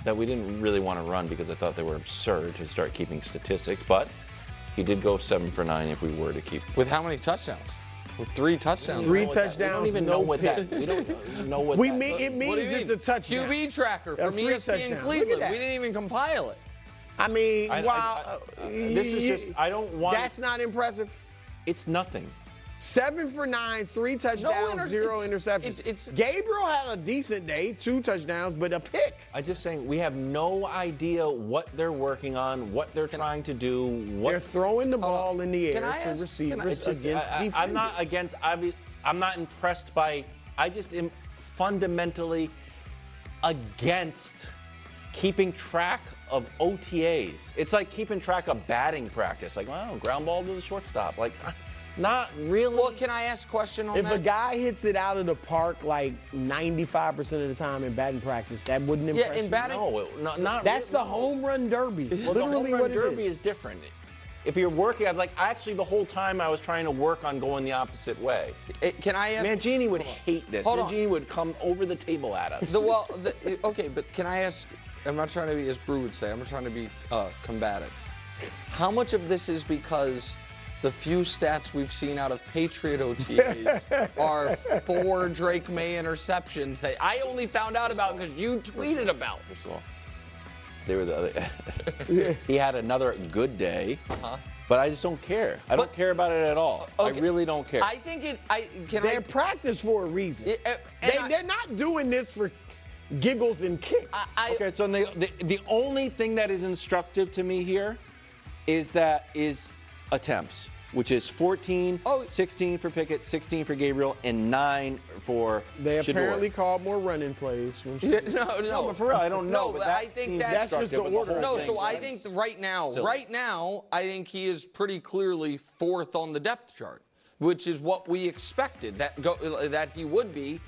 that we didn't really want to run because I thought they were absurd to start keeping statistics, but he did go 7 for 9 if we were to keep. With how many touchdowns? With 3 touchdowns. 3 touchdowns. We don't even know what that. We don't know what. It means it's a touchdown. QB tracker from ESPN Cleveland. We didn't even compile it. I mean, this is just. I don't want. That's not impressive. It's nothing. 7 for 9, 3 touchdowns, 0 interceptions. Gabriel had a decent day, 2 touchdowns, but a pick. I'm just saying we have no idea what they're working on, what they're trying to do. They're throwing the ball in the air to receivers against defenders. I'm not against. I'm not impressed by. I just am fundamentally against keeping track of OTAs. It's like keeping track of batting practice. Like, wow, ground ball to the shortstop. Like. Not really. Well, can I ask a question on that? If a guy hits it out of the park like 95% of the time in batting practice, that wouldn't impress you. Yeah, in batting. No, not That's really. the home run derby. Well, Literally the home run what it derby is different. If you're working, actually the whole time I was trying to work on going the opposite way. Can I ask? Mangini would hate this. Mangini would come over the table at us. Okay, but can I ask? I'm not trying to be, as Brew would say, I'm not trying to be combative. How much of this is because the few stats we've seen out of Patriot OTAs are 4 Drake May interceptions that I only found out about because you tweeted about? First of all, they were he had another good day, but I just don't care. I don't care about it at all. Okay. I really don't care. I think they're practiced for a reason. They're not doing this for giggles and kicks. Okay, so the only thing that is instructive to me here is attempts, which is 14, 16 for Pickett, 16 for Gabriel, and 9 for They Shedeur. apparently called more running plays. No, but for real, I don't know. No, but I think that's just the order. No, so I think right now, I think he is pretty clearly 4th on the depth chart, which is what we expected that he would be,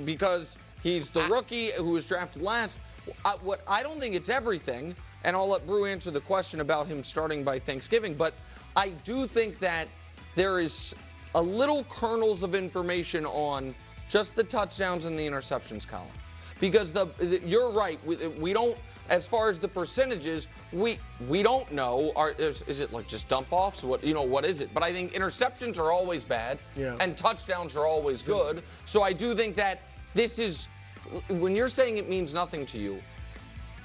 because he's the rookie who was drafted last. I don't think it's everything, and I'll let Brew answer the question about him starting by Thanksgiving, but I do think that there is a little kernels of information on just the touchdowns and the interceptions column. Because you're right, we don't, as far as the percentages, we don't know. Is it like just dump offs? What is it? But I think interceptions are always bad, and touchdowns are always good. So I do think that this is, when you're saying it means nothing to you,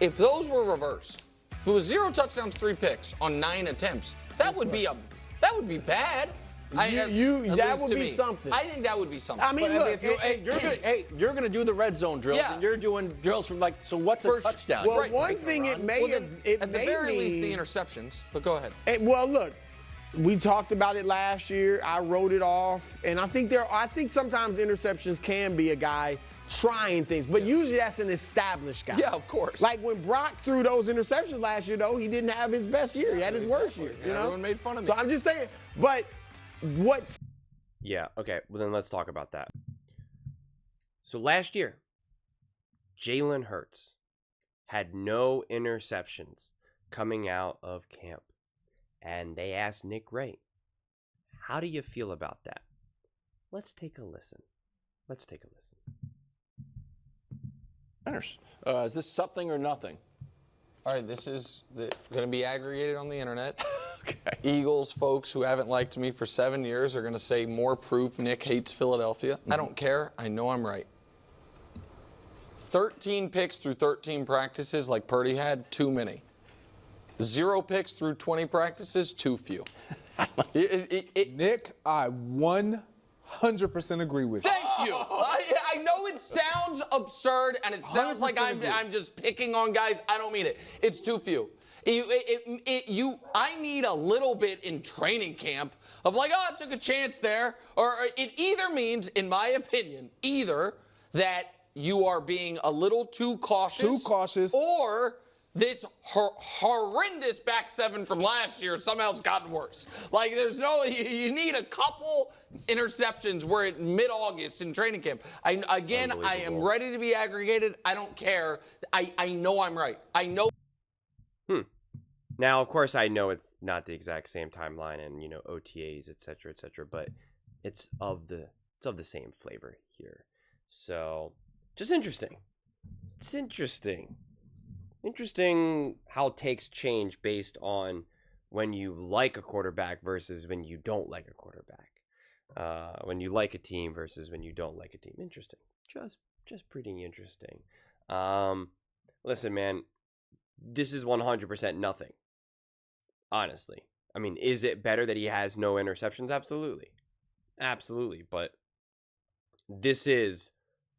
if those were reversed, if it was 0 touchdowns, 3 picks on 9 attempts, that would be bad. That would be something. I think that would be something. I mean, look, you're gonna do the red zone drills, and you're doing drills from so what's a touchdown? Well, one thing it may have, at the very least, the interceptions. But go ahead. Well, look, we talked about it last year. I wrote it off, and I think sometimes interceptions can be a guy trying things, but usually that's an established guy. Yeah, of course. Like when Brock threw those interceptions last year, though, he didn't have his best year. He had his worst year. Everyone made fun of me. So I'm just saying, but what's... Yeah, okay, well then let's talk about that. So last year, Jalen Hurts had no interceptions coming out of camp. And they asked Nick Wright, how do you feel about that? Let's take a listen. Is this something or nothing? All right, this is going to be aggregated on the internet. Okay. Eagles folks who haven't liked me for 7 years are going to say more proof Nick hates Philadelphia. I don't care. I know I'm right. 13 picks through 13 practices like Purdy had, too many. 0 picks through 20 practices, too few. Nick, I 100% agree with you. Thank you. I know it sounds absurd and it sounds like I'm just picking on guys. I don't mean it. It's too few. I need a little bit in training camp of like, oh, I took a chance there. Or it either means, in my opinion, that you are being a little too cautious. Or this horrendous back 7 from last year somehow has gotten worse. Like, you need a couple interceptions where it's mid-August in training camp. I am ready to be aggregated. I don't care. I know I'm right. I know. Now, of course, I know it's not the exact same timeline and, OTAs, et cetera, but it's of the same flavor here. So, just interesting. It's interesting. Interesting how takes change based on when you like a quarterback versus when you don't like a quarterback. When you like a team versus when you don't like a team. Interesting. Just pretty interesting. Listen, man, this is 100% nothing. Honestly. I mean, is it better that he has no interceptions? Absolutely. Absolutely. But this is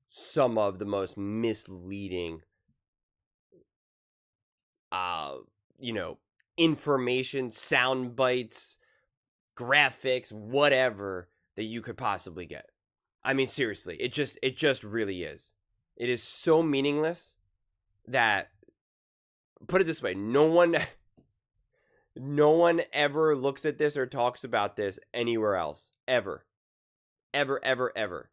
some of the most misleading, information, sound bites, graphics, whatever that you could possibly get. I mean, seriously, it just really is. It is so meaningless that, put it this way, no one ever looks at this or talks about this anywhere else. Ever. Ever.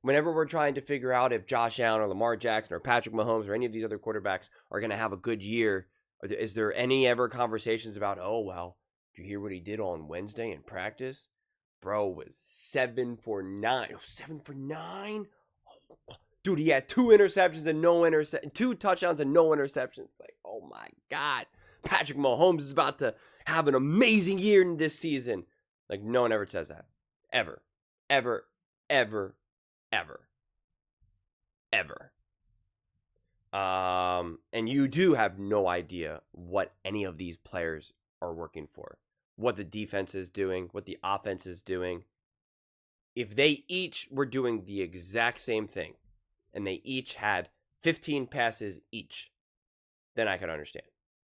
Whenever we're trying to figure out if Josh Allen or Lamar Jackson or Patrick Mahomes or any of these other quarterbacks are going to have a good year, is there any ever conversations about, oh, well, did you hear what he did on Wednesday in practice? Bro was 7 for 9. Oh, 7 for 9? Oh, dude, he had 2 touchdowns and no interceptions. Like, oh my God. Patrick Mahomes is about to have an amazing year in this season. Like, no one ever says that. Ever. And you do have no idea what any of these players are working for, what the defense is doing, what the offense is doing. If they each were doing the exact same thing and they each had 15 passes each, then I could understand.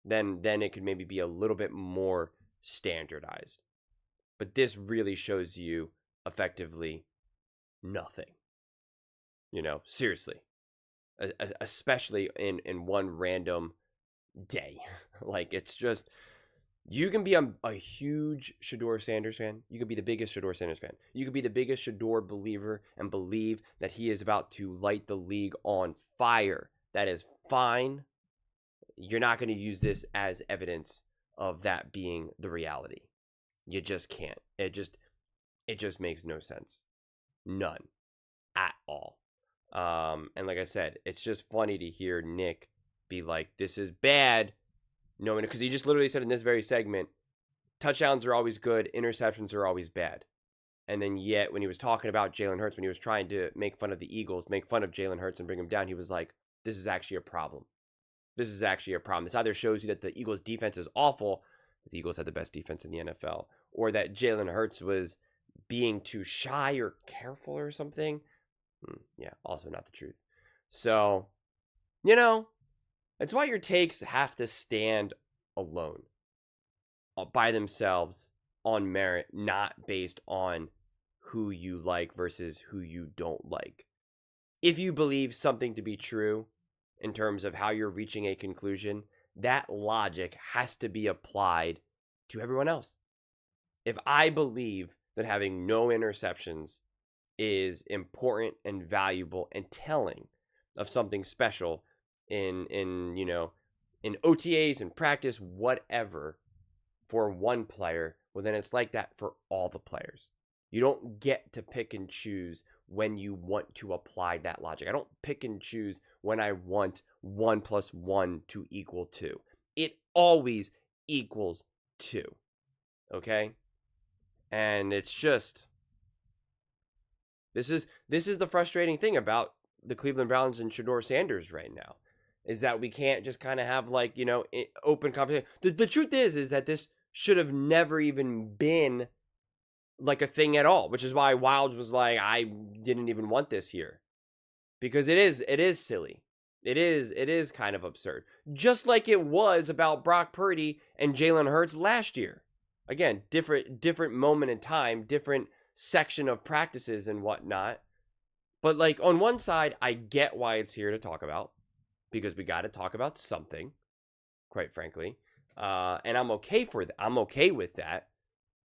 Then it could maybe be a little bit more standardized. But this really shows you effectively nothing. Seriously. Especially in one random day. Like, it's just, you can be a huge Shedeur Sanders fan. You can be the biggest Shedeur Sanders fan. You can be the biggest Shedeur believer and believe that he is about to light the league on fire. That is fine. You're not going to use this as evidence of that being the reality. You just can't. It just makes no sense. None. At all. And like I said, it's just funny to hear Nick be like, this is bad. No, because he just literally said in this very segment, touchdowns are always good, interceptions are always bad. And then yet, when he was talking about Jalen Hurts, when he was trying to make fun of the Eagles, make fun of Jalen Hurts and bring him down, he was like, this is actually a problem. This is actually a problem. This either shows you that the Eagles' defense is awful, the Eagles had the best defense in the NFL, or that Jalen Hurts was being too shy or careful or something. Yeah, also not the truth. So, it's why your takes have to stand alone, by themselves, on merit, not based on who you like versus who you don't like. If you believe something to be true in terms of how you're reaching a conclusion, that logic has to be applied to everyone else. If I believe that having no interceptions is important and valuable and telling of something special in OTAs and practice, whatever, for one player, well, then it's like that for all the players. You don't get to pick and choose when you want to apply that logic. I don't pick and choose when I want 1 + 1 to equal 2. It always equals 2. Okay? And it's just, this is the frustrating thing about the Cleveland Browns and Shedeur Sanders right now, is that we can't just kind of have open conversation. The truth is that this should have never even been like a thing at all, which is why Wild was like, I didn't even want this here, because it is silly. It is kind of absurd, just like it was about Brock Purdy and Jalen Hurts last year. Again, different moment in time, different section of practices and whatnot. But like, on one side, I get why it's here to talk about, because we got to talk about something, quite frankly. And I'm okay for that. I'm okay with that.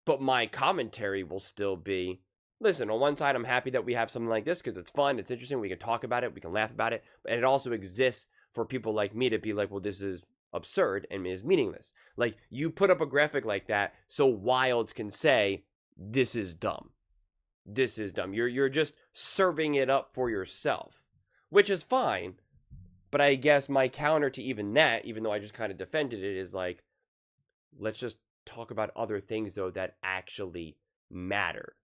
But my commentary will still be, listen, on one side, I'm happy that we have something like this because it's fun, it's interesting, we can talk about it, we can laugh about it. And it also exists for people like me to be like, well, this is absurd and is meaningless. Like, you put up a graphic like that so Wilds can say, this is dumb. This is dumb. You're just serving it up for yourself, which is fine. But I guess my counter to even that, even though I just kind of defended it, is like, let's just talk about other things, though, that actually matter.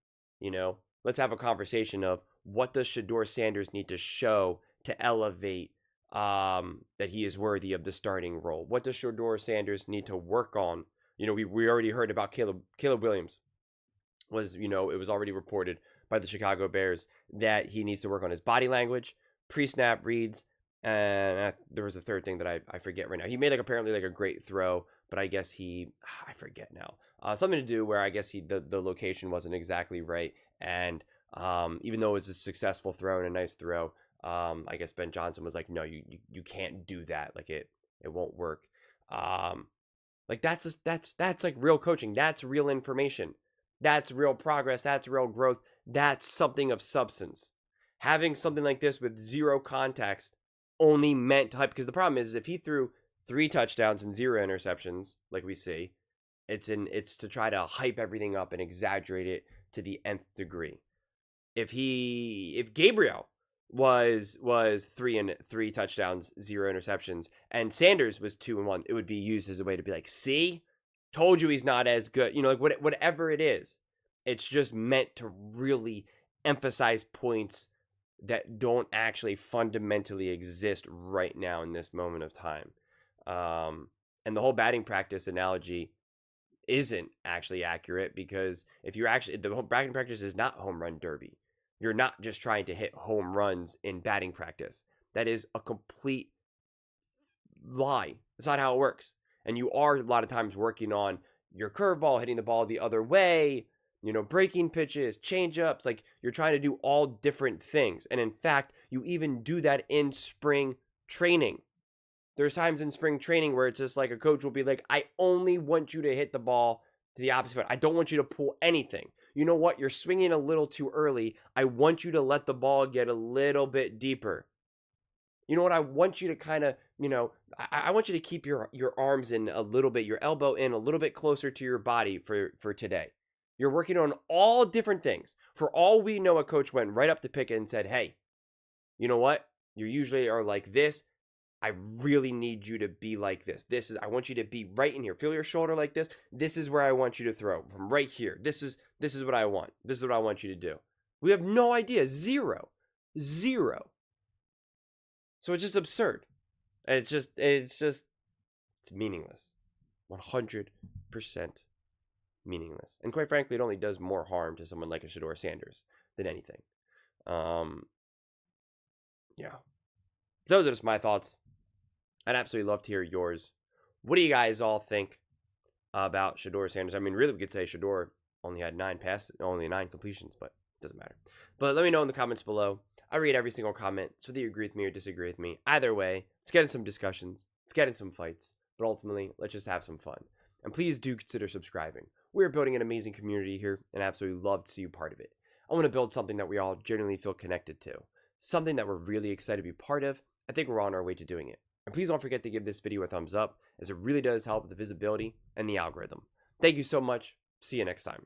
You know, let's have a conversation of what does Shedeur Sanders need to show to elevate that he is worthy of the starting role? What does Shedeur Sanders need to work on? You know, we already heard about Caleb Williams. It was already reported by the Chicago Bears that he needs to work on his body language, pre-snap reads, and there was a third thing that I forget right now. He made apparently a great throw, but I guess I forget now. Something to do where I guess the location wasn't exactly right, and even though it was a successful throw and a nice throw, I guess Ben Johnson was like, no, you can't do that. It won't work. That's real coaching. That's real information. That's real progress. That's real growth. That's something of substance. Having something like this with zero context only meant to hype, because the problem is if he threw 3 touchdowns and 0 interceptions, like we see, it's to try to hype everything up and exaggerate it to the nth degree. If Gabriel was 3 touchdowns, 0 interceptions, and Sanders was 2-1, it would be used as a way to be like, see, told you he's not as good. Whatever it is, it's just meant to really emphasize points that don't actually fundamentally exist right now in this moment of time. And the whole batting practice analogy isn't actually accurate, because the whole batting practice is not home run derby. You're not just trying to hit home runs in batting practice. That is a complete lie. That's not how it works. And you are a lot of times working on your curveball, hitting the ball the other way, breaking pitches, change-ups. You're trying to do all different things. And in fact, you even do that in spring training. There's times in spring training where it's just like a coach will be like, I only want you to hit the ball to the opposite foot. I don't want you to pull anything. You know what? You're swinging a little too early. I want you to let the ball get a little bit deeper. You know what? I want you to kind of, I want you to keep your arms in a little bit, your elbow in a little bit closer to your body for today. You're working on all different things. For all we know, a coach went right up to Pickett and said, hey, you know what? You usually are like this. I really need you to be like this. I want you to be right in here. Feel your shoulder like this. This is where I want you to throw from right here. This is what I want. This is what I want you to do. We have no idea. Zero. So it's just absurd. It's meaningless. 100% meaningless. And quite frankly, it only does more harm to someone like a Shedeur Sanders than anything. Yeah. Those are just my thoughts. I'd absolutely love to hear yours. What do you guys all think about Shedeur Sanders? I mean, really, we could say Shedeur only had 9 completions, but it doesn't matter. But let me know in the comments below. I read every single comment, so whether you agree with me or disagree with me. Either way, let's get in some discussions. Let's get in some fights. But ultimately, let's just have some fun. And please do consider subscribing. We're building an amazing community here, and I absolutely love to see you part of it. I want to build something that we all genuinely feel connected to. Something that we're really excited to be part of. I think we're on our way to doing it. And please don't forget to give this video a thumbs up, as it really does help with the visibility and the algorithm. Thank you so much. See you next time.